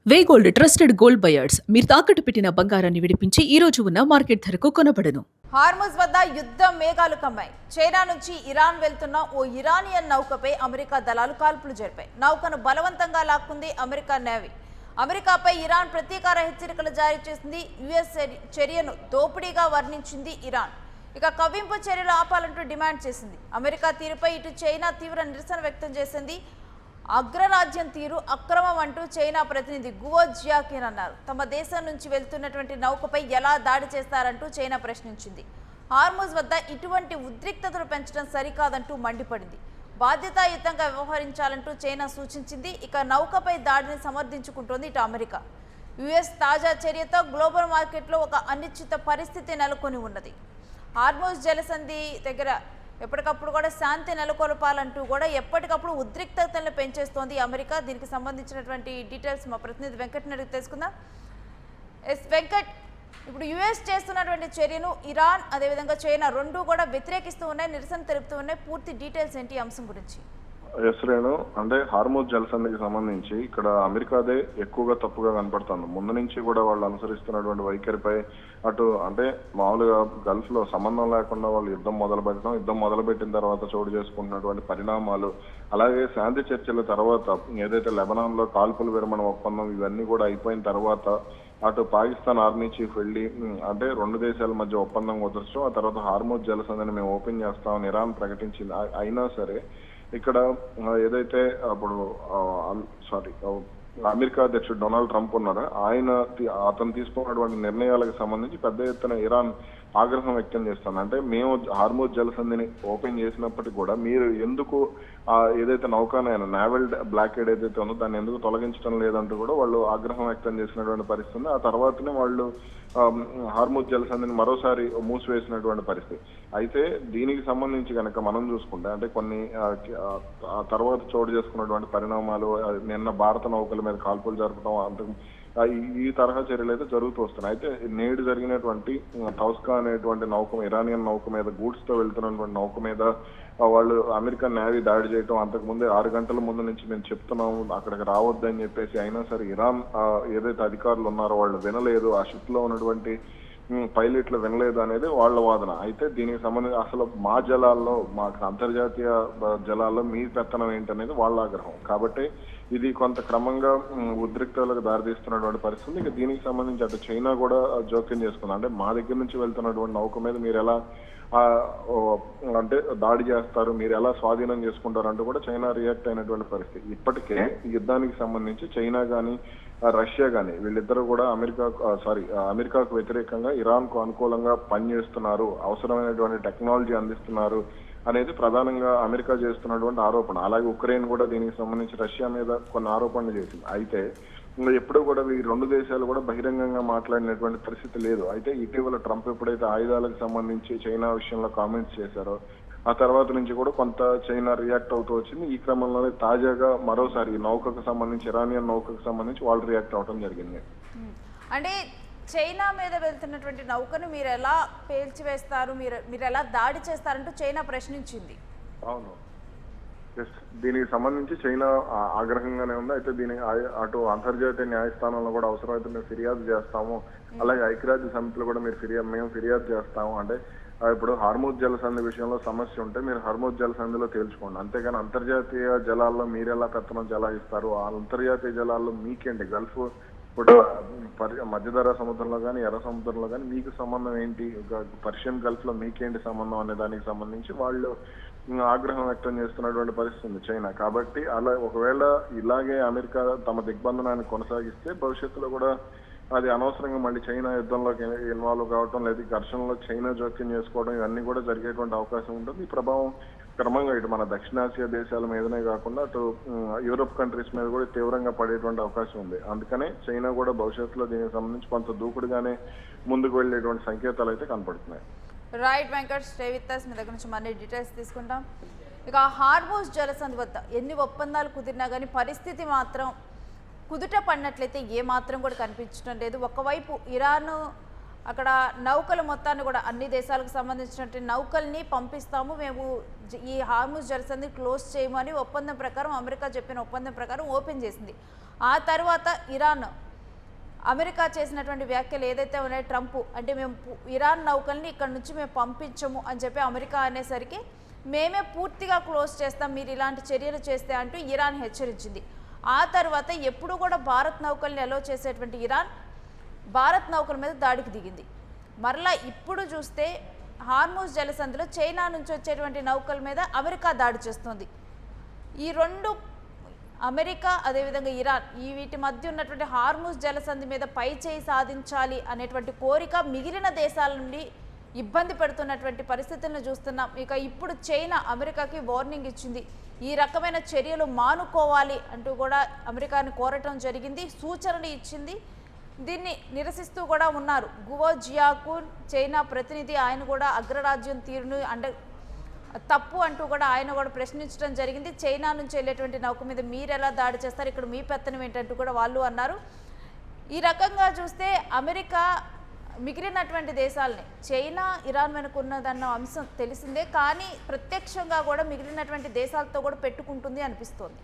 వేగోల్డ్ trusted gold buyers మీరు తాకట్టు పెట్టిన బంగారాన్ని విడిపించి ఈ రోజు ఉన్న మార్కెట్ ధరకు కొనబడను. హార్ముజ్ వద్ద యుద్ధ మేఘాలు కమ్మాయి. చైనా నుంచి ఇరాన్ వెళ్తున్న ఓ ఇరానియన్ నౌకపై అమెరికా దళాలు కాల్పులు జరిపాయి. నౌకను బలవంతంగా లాక్కుంది అమెరికా నేవీ. అమెరికాపై ఇరాన్ ప్రతీకార హెచ్చరికలు జారీ చేసింది. యుఎస్ చర్యను దోపిడీగా వర్ణించింది ఇరాన్. ఇక కవ్వింపు చర్యలు ఆపాలంటూ డిమాండ్ చేసింది. అమెరికా తీరుపై ఇటు చైనా తీవ్ర నిరసన వ్యక్తం చేసింది. అగ్రరాజ్యం తీరు అక్రమం అంటూ చైనా ప్రతినిధి గువో జియాకిన్ అన్నారు. తమ దేశం నుంచి వెళ్తున్నటువంటి నౌకపై ఎలా దాడి చేస్తారంటూ చైనా ప్రశ్నించింది. హార్ముజ్ వద్ద ఇటువంటి ఉద్రిక్తతలు పెంచడం సరికాదంటూ మండిపడింది. బాధ్యతాయుతంగా వ్యవహరించాలంటూ చైనా సూచించింది. ఇక నౌకపై దాడిని సమర్థించుకుంటోంది ఇటు అమెరికా. యుఎస్ తాజా చర్యతో గ్లోబల్ మార్కెట్లో ఒక అనిశ్చిత పరిస్థితి నెలకొని ఉన్నది. హార్ముజ్ జలసంధి దగ్గర ఎప్పటికప్పుడు కూడా శాంతి నెలకొల్పాలంటూ కూడా ఎప్పటికప్పుడు ఉద్రిక్తతలను పెంచేస్తోంది అమెరికా. దీనికి సంబంధించినటువంటి డీటెయిల్స్ మా ప్రతినిధి వెంకట్ని అడిగి తెలుసుకుందాం. వెంకట్, ఇప్పుడు యుఎస్ చేస్తున్నటువంటి చర్యను ఇరాన్ అదేవిధంగా చైనా రెండు కూడా వ్యతిరేకిస్తూ ఉన్నాయి, నిరసన తెలుపుతూ ఉన్నాయి. పూర్తి డీటెయిల్స్ ఏంటి ఈ అంశం గురించి? రేణు, అంటే హార్ముజ్ జలసంధికి సంబంధించి ఇక్కడ అమెరికాదే ఎక్కువగా తప్పుగా కనపడుతుంది. ముందు నుంచి కూడా వాళ్ళు అనుసరిస్తున్నటువంటి వైఖరిపై అటు అంటే మామూలుగా గల్ఫ్ లో సంబంధం లేకుండా వాళ్ళు యుద్ధం మొదలుపెట్టిన తర్వాత చోటు చేసుకుంటున్నటువంటి పరిణామాలు, అలాగే శాంతి చర్చల తర్వాత ఏదైతే లెబనాన్ లో కాల్పుల విరమణ ఒప్పందం ఇవన్నీ కూడా అయిపోయిన తర్వాత అటు పాకిస్తాన్ ఆర్మీ చీఫ్ వెళ్ళి అంటే రెండు దేశాల మధ్య ఒప్పందం కుదర్చడం, ఆ తర్వాత హార్ముజ్ జలసంధిని మేము ఓపెన్ చేస్తామని ఇరాన్ ప్రకటించింది. అయినా సరే ఇక్కడ ఏదైతే అప్పుడు అమెరికా అధ్యక్షుడు డొనాల్డ్ ట్రంప్ ఉన్నారో అతను తీసుకున్నటువంటి నిర్ణయాలకు సంబంధించి పెద్ద ఎత్తున ఇరాన్ ఆగ్రహం వ్యక్తం చేస్తుంది. అంటే మేము హార్ముజ్ జలసంధిని ఓపెన్ చేసినప్పటికీ కూడా మీరు ఎందుకు ఏదైతే నౌకానైనా నావల్ బ్లాకేడ్ ఏదైతే ఉందో దాన్ని ఎందుకు తొలగించడం లేదంటూ కూడా వాళ్ళు ఆగ్రహం వ్యక్తం చేసినటువంటి పరిస్థితి. ఆ తర్వాతనే వాళ్ళు హార్ముజ్ జలసంధిని మరోసారి మూసివేసినటువంటి పరిస్థితి. అయితే దీనికి సంబంధించి కనుక మనం చూసుకుంటే అంటే కొన్ని ఆ తర్వాత చోటు చేసుకున్నటువంటి పరిణామాలు, నిన్న భారత నౌకల మీద కాల్పులు జరపడం, అంతకు ఈ తరహా చర్యలు అయితే జరుగుతూ వస్తున్నాయి. అయితే నేడు జరిగినటువంటి టౌస్కా అనేటువంటి నౌక, ఇరానియన్ నౌక మీద గూడ్స్ తో వెళ్తున్నటువంటి నౌక మీద వాళ్ళు అమెరికన్ నేవీ దాడి చేయడం, అంతకుముందే 6 గంటల ముందు నుంచి మేము చెప్తున్నాము అక్కడికి రావద్దని చెప్పేసి, అయినా సరే ఇరాన్ ఏదైతే అధికారులు ఉన్నారో వాళ్ళు వినలేదు, ఆ షిప్ లో ఉన్నటువంటి పైలట్లు వినలేదు అనేది వాళ్ళ వాదన. అయితే దీనికి సంబంధించి అసలు మా జలాల్లో, మాకు అంతర్జాతీయ జలాల్లో మీ పెత్తనం ఏంటనేది వాళ్ళ ఆగ్రహం. కాబట్టి ఇది కొంత క్రమంగా ఉద్రిక్తలకు దారితీస్తున్నటువంటి పరిస్థితి. ఇక దీనికి సంబంధించి అటు చైనా కూడా జోక్యం చేసుకుంది. అంటే మా దగ్గర నుంచి వెళ్తున్నటువంటి నౌక మీద మీరు ఎలా అంటే దాడి చేస్తారు, మీరు ఎలా స్వాధీనం చేసుకుంటారు అంటూ కూడా చైనా రియాక్ట్ అయినటువంటి పరిస్థితి. ఇప్పటికే యుద్ధానికి సంబంధించి చైనా గానీ రష్యా గానీ వీళ్ళిద్దరూ కూడా అమెరికాకు వ్యతిరేకంగా ఇరాన్ కు అనుకూలంగా పనిచేస్తున్నారు, అవసరమైనటువంటి టెక్నాలజీ అందిస్తున్నారు అనేది ప్రధానంగా అమెరికా చేస్తున్నటువంటి ఆరోపణ. అలాగే ఉక్రెయిన్ కూడా దీనికి సంబంధించి రష్యా మీద కొన్ని ఆరోపణలు చేసింది. అయితే ఎప్పుడూ కూడా ఈ రెండు దేశాలు కూడా బహిరంగంగా మాట్లాడినటువంటి పరిస్థితి లేదు. అయితే ఇటీవల ట్రంప్ ఎప్పుడైతే ఆయుధాలకు సంబంధించి చైనా విషయంలో కామెంట్స్ చేశారో ఆ తర్వాత నుంచి కూడా కొంత చైనా రియాక్ట్ అవుతూ వచ్చింది. ఈ క్రమంలోనే తాజాగా మరోసారి నౌకకు సంబంధించి, ఇరానియన్ నౌకకు సంబంధించి వాళ్ళు రియాక్ట్ అవడం జరిగింది. అంటే చైనా మీద వెళ్తున్నటువంటి నౌకను మీరు ఎలా పేల్చివేస్తారు, మీరు ఎలా దాడి చేస్తారంటూ చైనా ప్రశ్నించింది. అవును, దీనికి సంబంధించి చైనా ఆగ్రహంగానే ఉంది. అయితే దీనికి అటు అంతర్జాతీయ న్యాయస్థానంలో కూడా అవసరమైతే మేము ఫిర్యాదు చేస్తాము, అలాగే ఐక్యరాజ్య సమితిలో కూడా మేము ఫిర్యాదు చేస్తాము. అంటే ఇప్పుడు హార్ముజ్ జలసంధి విషయంలో సమస్య ఉంటే మీరు హార్ముజ్ జలసంధిలో తేల్చుకోండి, అంతేగాని అంతర్జాతీయ జలాల్లో మీరెలా పెత్తనం చెలాయిస్తారు, ఆ అంతర్జాతీయ జలాల్లో మీకేంటి, గల్ఫ్ ఇప్పుడు మధ్యధరా సముద్రంలో కానీ ఎర్ర సముద్రంలో కానీ మీకు సంబంధం ఏంటి, పర్షియన్ గల్ఫ్ లో మీకేంటి సంబంధం అనే దానికి సంబంధించి వాళ్ళు ఆగ్రహం వ్యక్తం చేస్తున్నటువంటి పరిస్థితి ఉంది చైనా. కాబట్టి అలా ఒకవేళ ఇలాగే అమెరికా తమ దిగ్బంధనాన్ని కొనసాగిస్తే భవిష్యత్తులో కూడా అది అనవసరంగా మళ్ళీ చైనా యుద్ధంలోకి ఇన్వాల్వ్ కావటం, లేదా ఘర్షణలో చైనా జోక్యం చేసుకోవడం ఇవన్నీ కూడా జరిగేటువంటి అవకాశం ఉంటుంది. ఈ ప్రభావం క్రమంగా ఇటు మన దక్షిణాసియా దేశాల మీదనే కాకుండా అటు యూరోప్ కంట్రీస్ మీద కూడా తీవ్రంగా పడేటువంటి అవకాశం ఉంది. అందుకనే చైనా కూడా భవిష్యత్తులో దీనికి సంబంధించి కొంత దూకుడుగానే ముందుకు వెళ్లేటువంటి సంకేతాలు అయితే కనపడుతున్నాయి. Right Venkat, stay with us. మీ దగ్గర నుంచి మళ్ళీ డీటెయిల్స్ తీసుకుంటాం. ఇక హార్ముజ్ జలసంధి వద్ద ఎన్ని ఒప్పందాలు కుదిరినా కానీ పరిస్థితి మాత్రం కుదుట పడినట్లయితే ఏ మాత్రం కూడా కనిపించడం లేదు. ఒకవైపు ఇరాన్ అక్కడ నౌకల మొత్తాన్ని కూడా అన్ని దేశాలకు సంబంధించినటువంటి నౌకల్ని పంపిస్తాము, మేము ఈ హార్ముజ్ జలసంధి క్లోజ్ చేయమని ఒప్పందం ప్రకారం అమెరికా చెప్పిన ఒప్పందం ప్రకారం ఓపెన్ చేసింది. ఆ తర్వాత ఇరాన్ అమెరికా చేసినటువంటి వ్యాఖ్యలు ఏదైతే ఉన్నాయో ట్రంప్ అంటే మేము ఇరాన్ నౌకల్ని ఇక్కడ నుంచి మేము పంపించము అని చెప్పి అమెరికా అనేసరికి మేమే పూర్తిగా క్లోజ్ చేస్తాం మీరు ఇలాంటి చర్యలు చేస్తే అంటూ ఇరాన్ హెచ్చరించింది. ఆ తర్వాత ఎప్పుడు కూడా భారత్ నౌకల్ని అలో చేసేటువంటి ఇరాన్ భారత్ నౌకల మీద దాడికి దిగింది. మరలా ఇప్పుడు చూస్తే హార్ముజ్ జలసంధిలో చైనా నుంచి వచ్చేటువంటి నౌకల మీద అమెరికా దాడి చేస్తుంది. ఈ రెండు అమెరికా అదేవిధంగా ఇరాన్ వీటి మధ్య ఉన్నటువంటి హార్ముజ్ జలసంధి మీద పై చేయి సాధించాలి అనేటువంటి కోరిక మిగిలిన దేశాల నుండి ఇబ్బంది పెడుతున్నటువంటి పరిస్థితులను చూస్తున్నాం. ఇక ఇప్పుడు చైనా అమెరికాకి వార్నింగ్ ఇచ్చింది, ఈ రకమైన చర్యలు మానుకోవాలి అంటూ కూడా అమెరికాని కోరటం జరిగింది, సూచనలు ఇచ్చింది. దీన్ని నిరసిస్తూ కూడా ఉన్నారు. గువో జియాకున్ చైనా ప్రతినిధి, ఆయన కూడా అగ్రరాజ్యం తీరును తప్పు అంటూ కూడా ఆయన కూడా ప్రశ్నించడం జరిగింది. చైనా నుంచి వెళ్ళేటువంటి నౌక మీద మీరు ఎలా దాడి చేస్తారు, ఇక్కడ మీ పెత్తనం ఏంటంటూ కూడా వాళ్ళు అన్నారు. ఈ రకంగా చూస్తే అమెరికా మిగిలినటువంటి దేశాలని చైనా ఇరాన్ వెనుక ఉన్నదన్న అంశం తెలిసిందే, కానీ ప్రత్యక్షంగా కూడా మిగిలినటువంటి దేశాలతో కూడా పెట్టుకుంటుంది అనిపిస్తోంది.